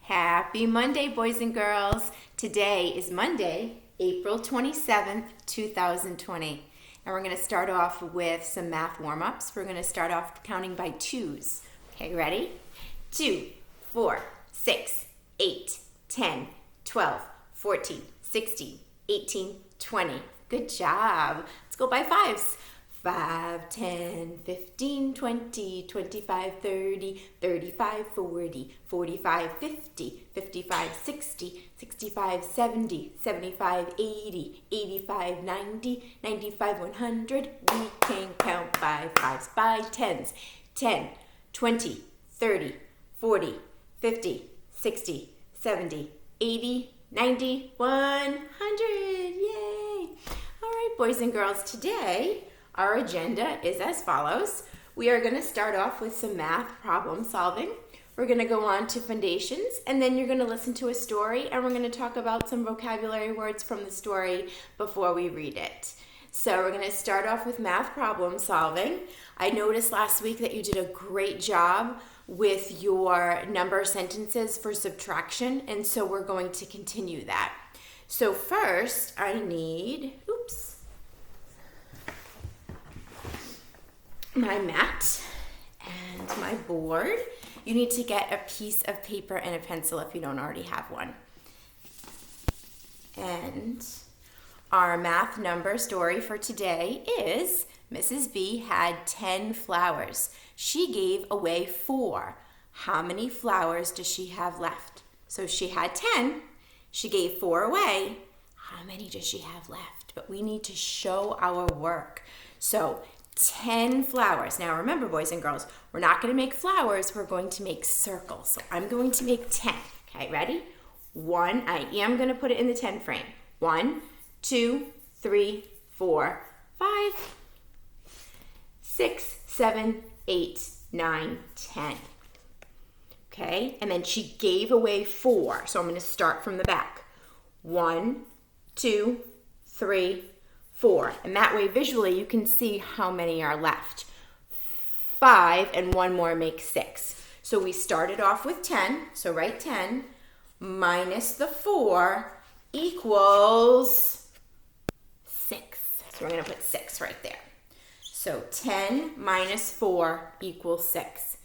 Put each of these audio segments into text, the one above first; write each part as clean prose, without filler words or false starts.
Happy Monday, boys and girls. Today is Monday, April 27th, 2020. And we're going to start off with some math warm-ups. We're going to start off counting by twos. Okay, ready? 2, 4, 6, 8, 10, 12, 14, 16, 18, 20. Good job. Let's go by fives. 5, 10, 15, 20, 25, 30, 35, 40, 45, 50, 55, 60, 65, 70, 75, 80, 85, 90, 95, 100. We can count by fives, by tens. 10, 20, 30, 40, 50, 60, 70, 80, 90, 100. Yay! All right, boys and girls, today our agenda is as follows. We are going to start off with some math problem solving. We're going to go on to foundations, and then you're going to listen to a story, and we're going to talk about some vocabulary words from the story before we read it. So we're going to start off with math problem solving. I noticed last week that you did a great job with your number sentences for subtraction, and so we're going to continue that. So first, I need, my mat and my board. You need to get a piece of paper and a pencil if you don't already have one. And our math number story for today is Mrs. B had 10 flowers. She gave away 4. How many flowers does she have left? So she had 10. She gave 4 away. How many does she have left? But we need to show our work. So 10 flowers. Now remember, boys and girls, we're not going to make flowers, we're going to make circles. So I'm going to make 10. Okay, ready? 1, I am going to put it in the 10 frame. 1, 2, 3, 4, 5, 6, 7, 8, 9, 10. Okay, and then she gave away 4. So I'm going to start from the back. 1, 2, 3, 4. And that way, visually, you can see how many are left. 5 and 1 more makes 6. So we started off with 10. So write 10 minus the 4 equals 6. So we're going to put 6 right there. So 10 minus 4 equals 6.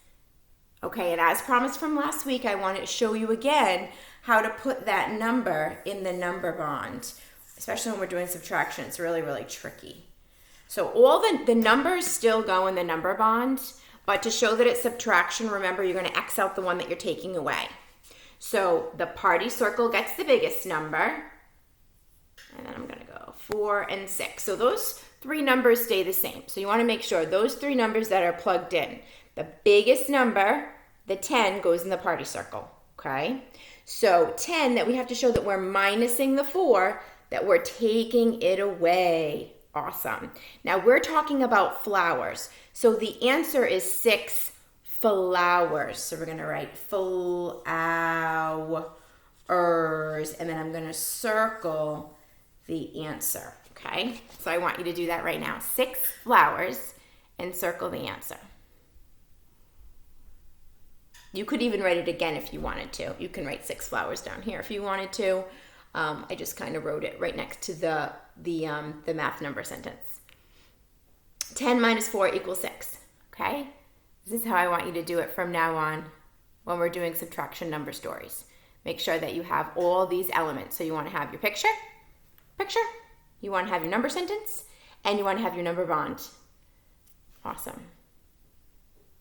Okay, and as promised from last week, I want to show you again how to put that number in the number bond. Especially when we're doing subtraction, it's really, really tricky. So all the numbers still go in the number bond, but to show that it's subtraction, remember you're going to X out the one that you're taking away. So the party circle gets the biggest number, and then I'm going to go 4 and 6. So those 3 numbers stay the same. So you want to make sure those 3 numbers that are plugged in, the biggest number, the 10, goes in the party circle, okay? So 10, that we have to show that we're minusing the 4, that we're taking it away. Awesome. Now we're talking about flowers. So the answer is 6 flowers. So we're going to write flowers, and then I'm going to circle the answer. Okay? So I want you to do that right now. 6 flowers and circle the answer. You could even write it again if you wanted to. You can write 6 flowers down here if you wanted to. I just kind of wrote it right next to the math number sentence. 10 minus 4 equals 6, okay? This is how I want you to do it from now on when we're doing subtraction number stories. Make sure that you have all these elements. So you want to have your picture, you want to have your number sentence, and you want to have your number bond. Awesome.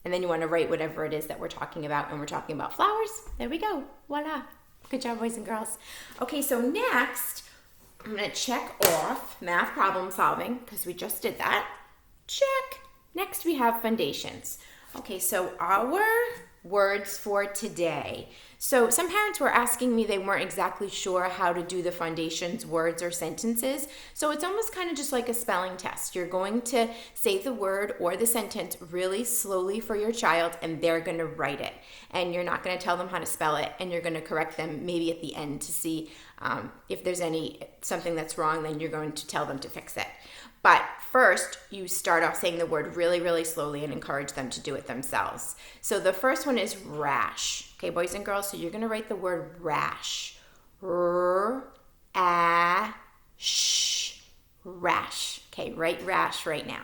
And then you want to write whatever it is that we're talking about, and we're talking about flowers. There we go. Voila. Good job, boys and girls. Okay, so next, I'm going to check off math problem solving because we just did that. Check. Next, we have foundations. Okay, so our words for today. So some parents were asking me, they weren't exactly sure how to do the foundations words or sentences. So it's almost kind of just like a spelling test. You're going to say the word or the sentence really slowly for your child, and they're going to write it. And you're not going to tell them how to spell it, and you're going to correct them maybe at the end to see if there's something that's wrong, then you're going to tell them to fix it. But first, you start off saying the word really, really slowly and encourage them to do it themselves. So the first one is rash. Okay, boys and girls, so you're going to write the word rash. R-A-sh. Rash. Okay, write rash right now.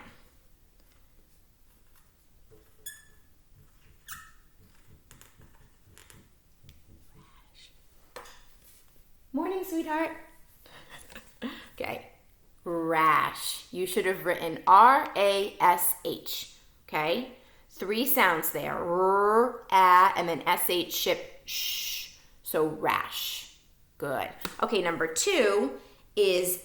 Morning, sweetheart. Okay, rash. You should have written R-A-S-H. Okay, 3 sounds there. R, A, and then S-H, ship, sh. So rash. Good. Okay, number 2 is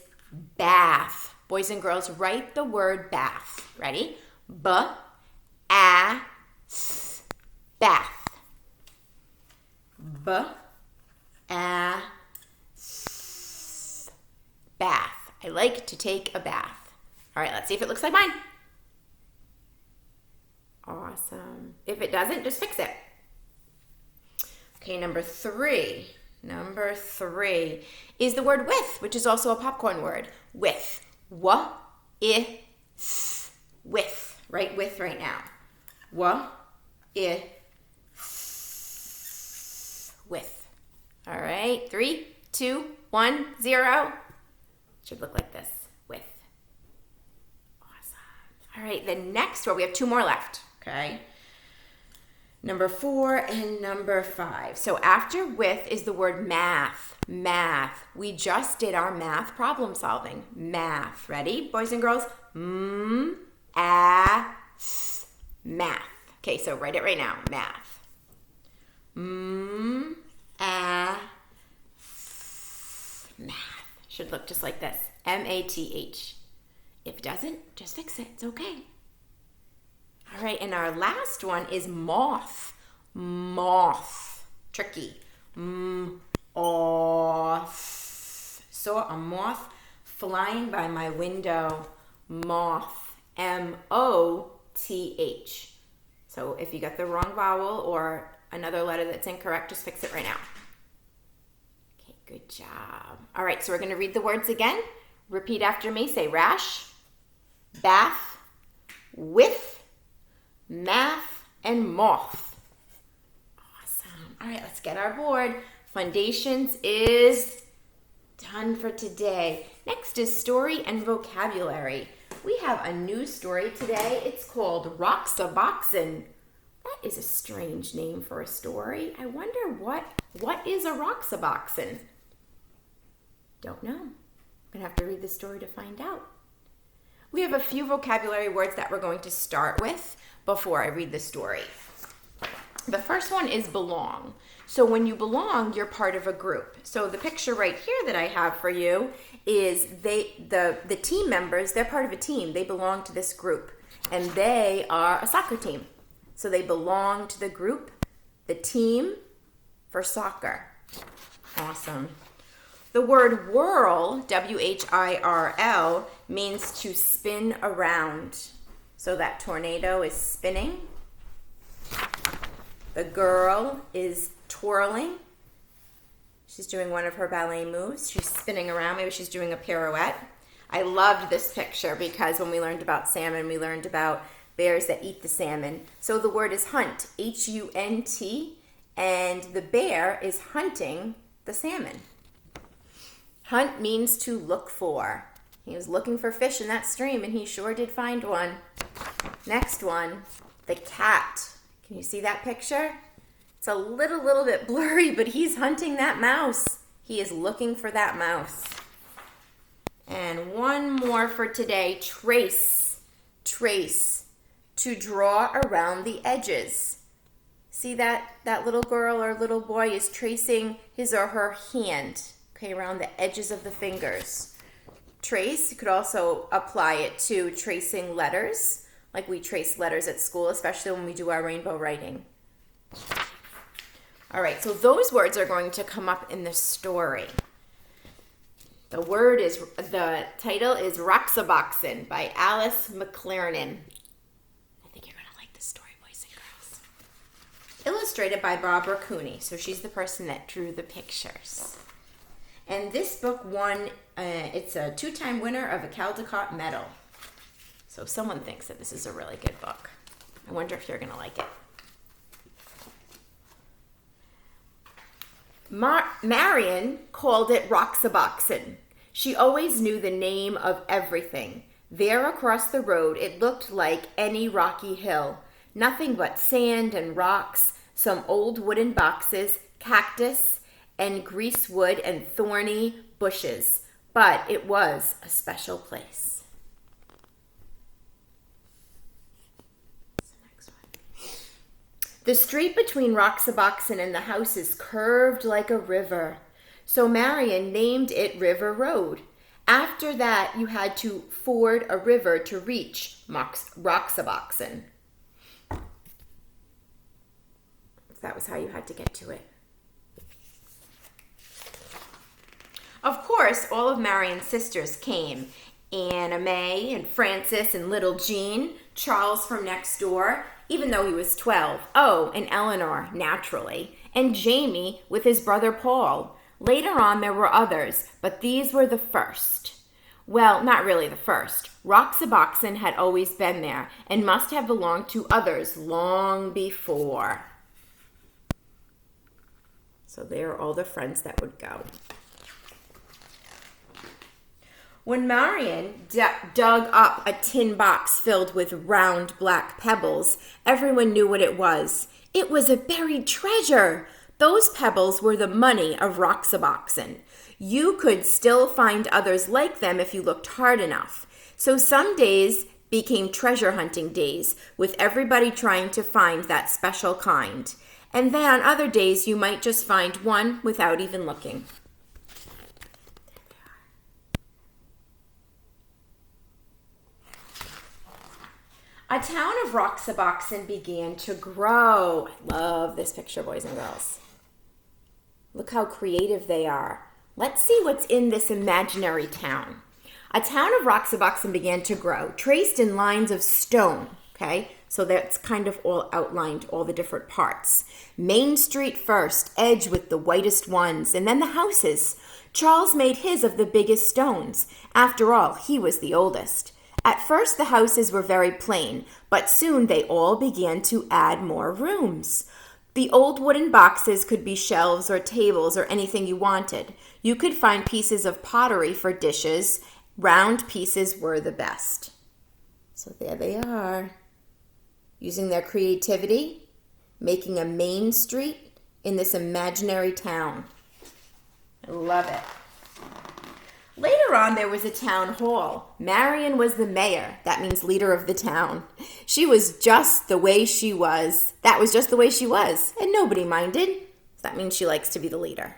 bath. Boys and girls, write the word bath. Ready? B-A-Th. Bath. B-A-Th. Bath. I like to take a bath. All right, let's see if it looks like mine. Awesome. If it doesn't, just fix it. Okay, number 3. Number 3 is the word with, which is also a popcorn word. With. W-I-Th. With. Write with right now. W-I-Th. With. All right, 3, 2, 1, 0. Should look like this. With. Awesome. All right, the next word, we have 2 more left. Okay. Number 4 and number 5. So after with is the word math. Math. We just did our math problem solving. Math. Ready, boys and girls? M-A-Th. Math. Okay, so write it right now. Math. M-A-Th. Math. Should look just like this. M-A-T-H. If it doesn't, just fix it. It's okay. All right, and our last one is moth. Moth. Tricky. Moth. Saw a moth flying by my window. Moth. M-O-T-H. So if you got the wrong vowel or another letter that's incorrect, just fix it right now. Okay, good job. All right, so we're going to read the words again. Repeat after me. Say rash, bath, with, math, and moth. Awesome. All right, let's get our board. Foundations is done for today. Next is story and vocabulary. We have a new story today. It's called Roxaboxen. That is a strange name for a story. I wonder what is a Roxaboxen? Don't know. I'm going to have to read the story to find out. We have a few vocabulary words that we're going to start with before I read the story. The first one is belong. So when you belong, you're part of a group. So the picture right here that I have for you is the team members, they're part of a team. They belong to this group. And they are a soccer team. So they belong to the group, the team for soccer. Awesome. The word whirl, W-H-I-R-L, means to spin around. So that tornado is spinning. The girl is twirling. She's doing one of her ballet moves. She's spinning around. Maybe she's doing a pirouette. I loved this picture because when we learned about salmon, we learned about bears that eat the salmon. So the word is hunt, H-U-N-T, and the bear is hunting the salmon. Hunt means to look for. He was looking for fish in that stream, and he sure did find one. Next one, the cat. Can you see that picture? It's a little bit blurry, but he's hunting that mouse. He is looking for that mouse. And one more for today, trace. Trace, to draw around the edges. See that little girl or little boy is tracing his or her hand, okay, around the edges of the fingers. Trace, you could also apply it to tracing letters, like we trace letters at school, especially when we do our rainbow writing. All right, so those words are going to come up in the story. The title is Roxaboxen by Alice McLernan. I think you're going to like this story, boys and girls. Illustrated by Barbara Cooney. So she's the person that drew the pictures. And this book won, it's a 2-time winner of a Caldecott Medal. So someone thinks that this is a really good book. I wonder if you're going to like it. Marion called it Roxaboxen. She always knew the name of everything. There across the road, it looked like any rocky hill. Nothing but sand and rocks, some old wooden boxes, cactus, and greasewood and thorny bushes. But it was a special place. The street between Roxaboxen and the houses curved like a river, so Marion named it River Road. After that, you had to ford a river to reach Roxaboxen. That was how you had to get to it. Of course, all of Marion's sisters came. Anna May and Frances and little Jean, Charles from next door, even though he was 12. Oh, and Eleanor, naturally. And Jamie with his brother Paul. Later on, there were others, but these were the first. Well, not really the first. Roxaboxen had always been there and must have belonged to others long before. So there are all the friends that would go. When Marion dug up a tin box filled with round black pebbles, everyone knew what it was. It was a buried treasure. Those pebbles were the money of Roxaboxen. You could still find others like them if you looked hard enough. So some days became treasure hunting days, with everybody trying to find that special kind. And then on other days, you might just find one without even looking. A town of Roxaboxen began to grow. I love this picture, boys and girls. Look how creative they are. Let's see what's in this imaginary town. A town of Roxaboxen began to grow, traced in lines of stone, okay? So that's kind of all outlined, all the different parts. Main Street first, edged with the whitest ones, and then the houses. Charles made his of the biggest stones. After all, he was the oldest. At first, the houses were very plain, but soon they all began to add more rooms. The old wooden boxes could be shelves or tables or anything you wanted. You could find pieces of pottery for dishes. Round pieces were the best. So there they are, using their creativity, making a main street in this imaginary town. I love it. Later on, there was a town hall. Marion was the mayor. That means leader of the town. She was just the way she was. That was just the way she was, and nobody minded. That means she likes to be the leader.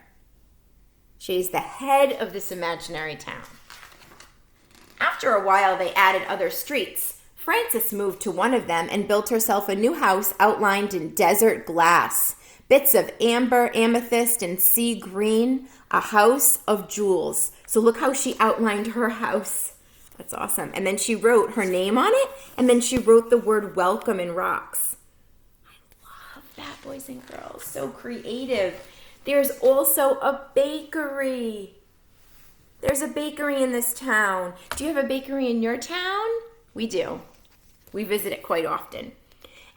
She's the head of this imaginary town. After a while, they added other streets. Frances moved to one of them and built herself a new house outlined in desert glass. Bits of amber, amethyst, and sea green. A house of jewels. So look how she outlined her house. That's awesome. And then she wrote her name on it, and then she wrote the word welcome in rocks. I love that, boys and girls. So creative. There's also a bakery. There's a bakery in this town. Do you have a bakery in your town? We do. We visit it quite often.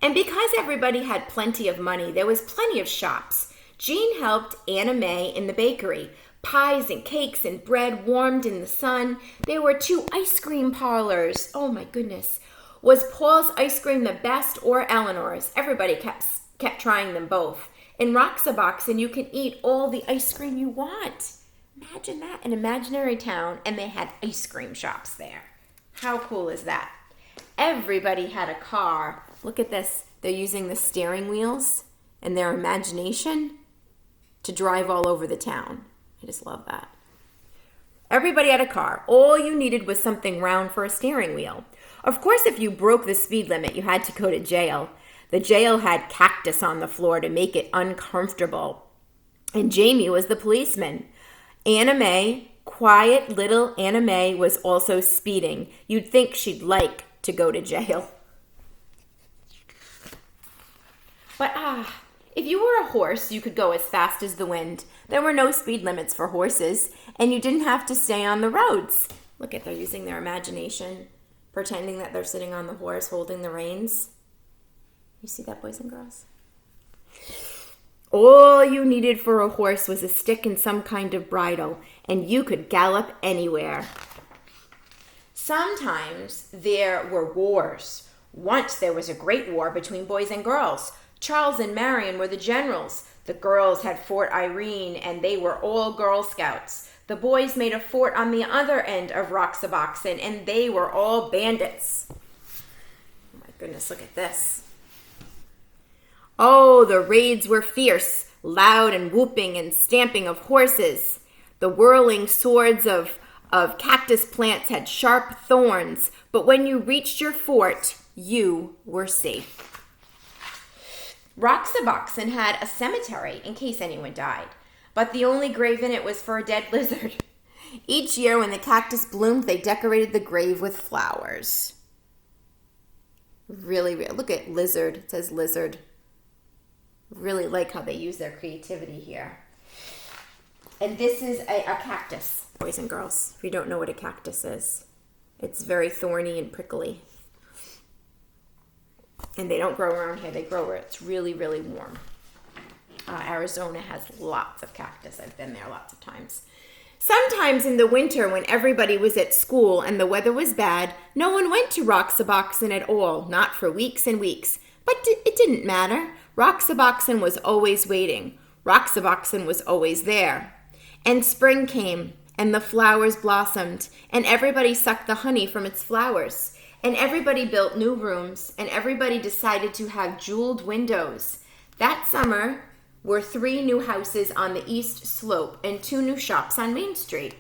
And because everybody had plenty of money, there was plenty of shops. Jean helped Anna May in the bakery. Pies and cakes and bread warmed in the sun. There were 2 ice cream parlors. Oh my goodness. Was Paul's ice cream the best or Eleanor's? Everybody kept trying them both. In Roxaboxen, you can eat all the ice cream you want. Imagine that, an imaginary town, and they had ice cream shops there. How cool is that? Everybody had a car. Look at this. They're using the steering wheels and their imagination to drive all over the town. I just love that. Everybody had a car. All you needed was something round for a steering wheel. Of course, if you broke the speed limit, you had to go to jail. The jail had cactus on the floor to make it uncomfortable. And Jamie was the policeman. Anna May, quiet little Anna May, was also speeding. You'd think she'd like to go to jail. But if you were a horse, you could go as fast as the wind. There were no speed limits for horses, and you didn't have to stay on the roads. Look at, they're using their imagination, pretending that they're sitting on the horse, holding the reins. You see that, boys and girls? All you needed for a horse was a stick and some kind of bridle, and you could gallop anywhere. Sometimes there were wars. Once there was a great war between boys and girls. Charles and Marion were the generals. The girls had Fort Irene, and they were all Girl Scouts. The boys made a fort on the other end of Roxaboxen, and they were all bandits. Oh my goodness, look at this. Oh, the raids were fierce, loud and whooping and stamping of horses. The whirling swords of cactus plants had sharp thorns, but when you reached your fort, you were safe. Roxaboxen had a cemetery in case anyone died, but the only grave in it was for a dead lizard. Each year when the cactus bloomed, they decorated the grave with flowers. Really, look at lizard. It says lizard. Really like how they use their creativity here. And this is a cactus, boys and girls, if you don't know what a cactus is. It's very thorny and prickly. And they don't grow around here. They grow where it's really, really warm. Arizona has lots of cactus. I've been there lots of times. Sometimes in the winter when everybody was at school and the weather was bad, no one went to Roxaboxen at all, not for weeks and weeks. But it didn't matter. Roxaboxen was always waiting. Roxaboxen was always there. And spring came, and the flowers blossomed, and everybody sucked the honey from its flowers. And everybody built new rooms, and everybody decided to have jeweled windows. That summer were 3 new houses on the east slope and 2 new shops on Main Street.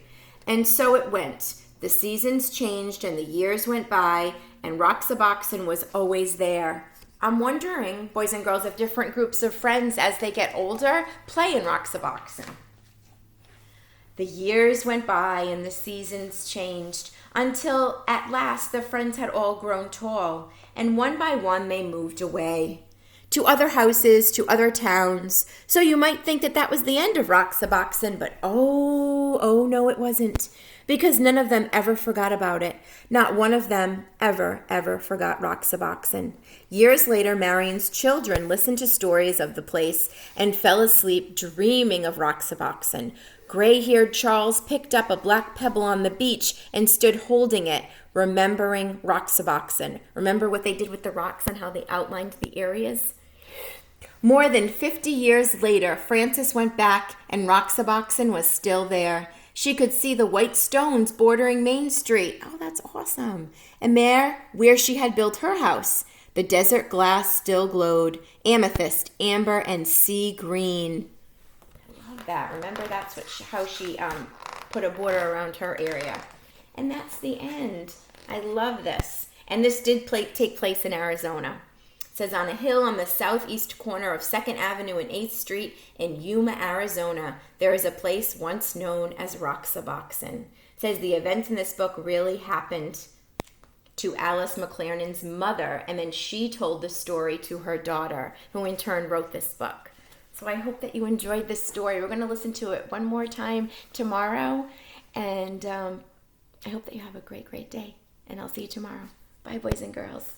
And so it went. The seasons changed and the years went by, and Roxaboxen was always there. I'm wondering, boys and girls, if different groups of friends as they get older play in Roxaboxen. The years went by and the seasons changed until at last the friends had all grown tall, and one by one they moved away to other houses, to other towns. So you might think that that was the end of Roxaboxen, but oh no, it wasn't, because none of them ever forgot about it. Not one of them ever forgot Roxaboxen. Years later, Marion's children listened to stories of the place and fell asleep dreaming of Roxaboxen. Gray-haired Charles picked up a black pebble on the beach and stood holding it, remembering Roxaboxen. Remember what they did with the rocks and how they outlined the areas? More than 50 years later, Frances went back and Roxaboxen was still there. She could see the white stones bordering Main Street. Oh, that's awesome. And there, where she had built her house, the desert glass still glowed, amethyst, amber, and sea green. I love that. Remember, that's how she put a border around her area. And that's the end. I love this. And this did take place in Arizona. It says, on a hill on the southeast corner of 2nd Avenue and 8th Street in Yuma, Arizona, there is a place once known as Roxaboxen. It says the events in this book really happened to Alice McLernand's mother, and then she told the story to her daughter, who in turn wrote this book. So I hope that you enjoyed this story. We're going to listen to it one more time tomorrow, and I hope that you have a great day, and I'll see you tomorrow. Bye, boys and girls.